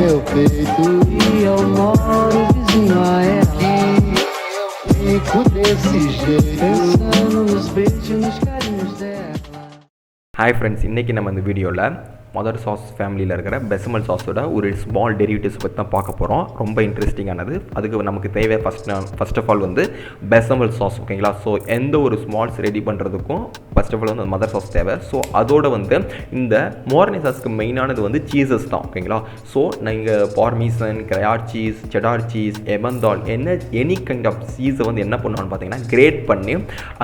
meu peito e eu moro vizinho a ela. Fico desse jeito, pensando nos beijos, nos carinhos dela. Hi friends, இன்னைக்கு நம்ம இந்த வீடியோவில் mother sauce ஃபேமிலியில் இருக்கிற பெசமல் சாஸோட ஒரு ஸ்மால் டெரிவேட்டிவ்ஸ் பற்றி தான் பார்க்க போகிறோம். ரொம்ப இன்ட்ரெஸ்டிங்கானது. அதுக்கு நமக்கு தேவை ஃபர்ஸ்ட் ஆஃப் ஆல் வந்து பெசமல் சாஸ், ஓகேங்களா. ஸோ எந்த ஒரு ஸ்மால்ஸ் ரெடி பண்ணுறதுக்கும் ஃபர்ஸ்ட் ஆஃப் ஆல் வந்து மதர் சாஸ் தேவை. ஸோ அதோட வந்து இந்த மோர்னே சாஸ்க்கு மெயினானது வந்து சீசஸ் தான், ஓகேங்களா. ஸோ நீங்கள் parmesan, gruyere cheese, cheddar cheese, emmental any kind of சீஸை வந்து என்ன பண்ணணும்னு பார்த்தீங்கன்னா கிரேட் பண்ணி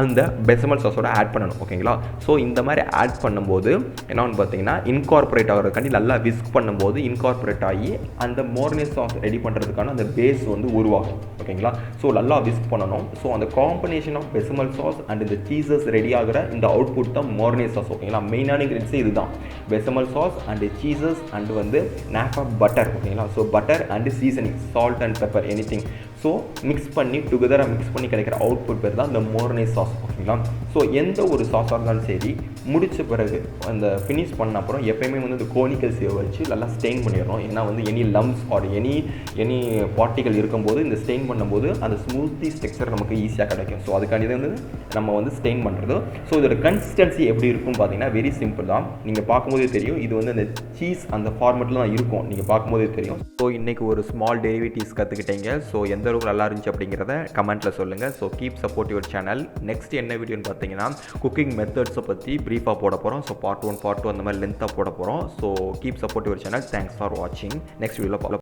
அந்த பெசமல் சாஸோட ஆட் பண்ணணும், ஓகேங்களா. ஸோ இந்த மாதிரி ஆட் பண்ணும்போது என்னன்னு பார்த்தீங்கன்னா இன்கார்பரேட் ஆகிறதுக்காண்டி நல்லா விஸ்க் பண்ணும்போது இன்கார்பரேட் ஆகி அந்த மோர்னே சாஸ் ரெடி பண்ணுறதுக்கான அந்த பேஸ் வந்து உருவாகும், ஓகேங்களா. ஸோ நல்லா விஸ்க் பண்ணணும். ஸோ அந்த காம்பினேஷன் ஆஃப் பெசமல் சாஸ் அண்ட் இந்த சீசஸ் ரெடி ஆகிற இந்த அவுட்புட் தான் மோர்னே சாஸ், ஓகேங்களா. மெயினான இன்கிரீடியன்ஸே இதுதான், பெசமல் சாஸ் அண்ட் சீசஸ் அண்ட் வந்து நாஃபா பட்டர், ஓகேங்களா. So butter and seasoning, salt and pepper, anything. So mix பண்ணி டுகெதராக மிக்ஸ் பண்ணி கிடைக்கிற அவுட்புட் பேர் தான் இந்த மோர்னே சாஸ், ஓகேங்களா. ஸோ எந்த ஒரு சாஸாக இருந்தாலும் சரி முடித்த பிறகு அந்த ஃபினிஷ் பண்ண அப்புறம் எப்பயுமே வந்து இந்த கோனிக்கல் சேவை வச்சு நல்லா ஸ்டெயின் பண்ணிடணும். ஏன்னா வந்து any lumps or any particle இருக்கும்போது இந்த ஸ்டெயின் பண்ணும்போது அந்த ஸ்மூத்தி டெக்ஸ்சர் நமக்கு ஈஸியாக கிடைக்கும். ஸோ அதுக்காண்டி வந்து நம்ம வந்து ஸ்டெயின் பண்ணுறது. ஸோ இதோட கன்சிஸ்டன்சி எப்படி இருக்கும்னு பார்த்தீங்கன்னா வெரி சிம்பிள் தான். நீங்கள் பார்க்கும்போதே தெரியும் இது வந்து அந்த சீஸ் அந்த ஃபார்மெட்டில் தான் இருக்கும், நீங்கள் பார்க்கும்போதே தெரியும். ஸோ இன்றைக்கி ஒரு ஸ்மால் டெரிவேட்டிவ்ஸ் கற்றுக்கிட்டீங்க. ஸோ எந்த அளவுக்கு நல்லா இருந்துச்சு அப்படிங்கிறத கமெண்ட்டில் சொல்லுங்கள். So keep support your channel. Next என்ன வீடியோன்னு பார்த்தீங்கன்னா குக்கிங் மெத்தட்ஸை பற்றி ப்ரீஃபாக போட போகிறோம். ஸோ பார்ட் 1 பார்ட் 2 அந்த மாதிரி லென்த்தாக போட போகிறோம். So keep support your channel. Thanks for வாட்சிங். நெக்ஸ்ட் வீடியோவில்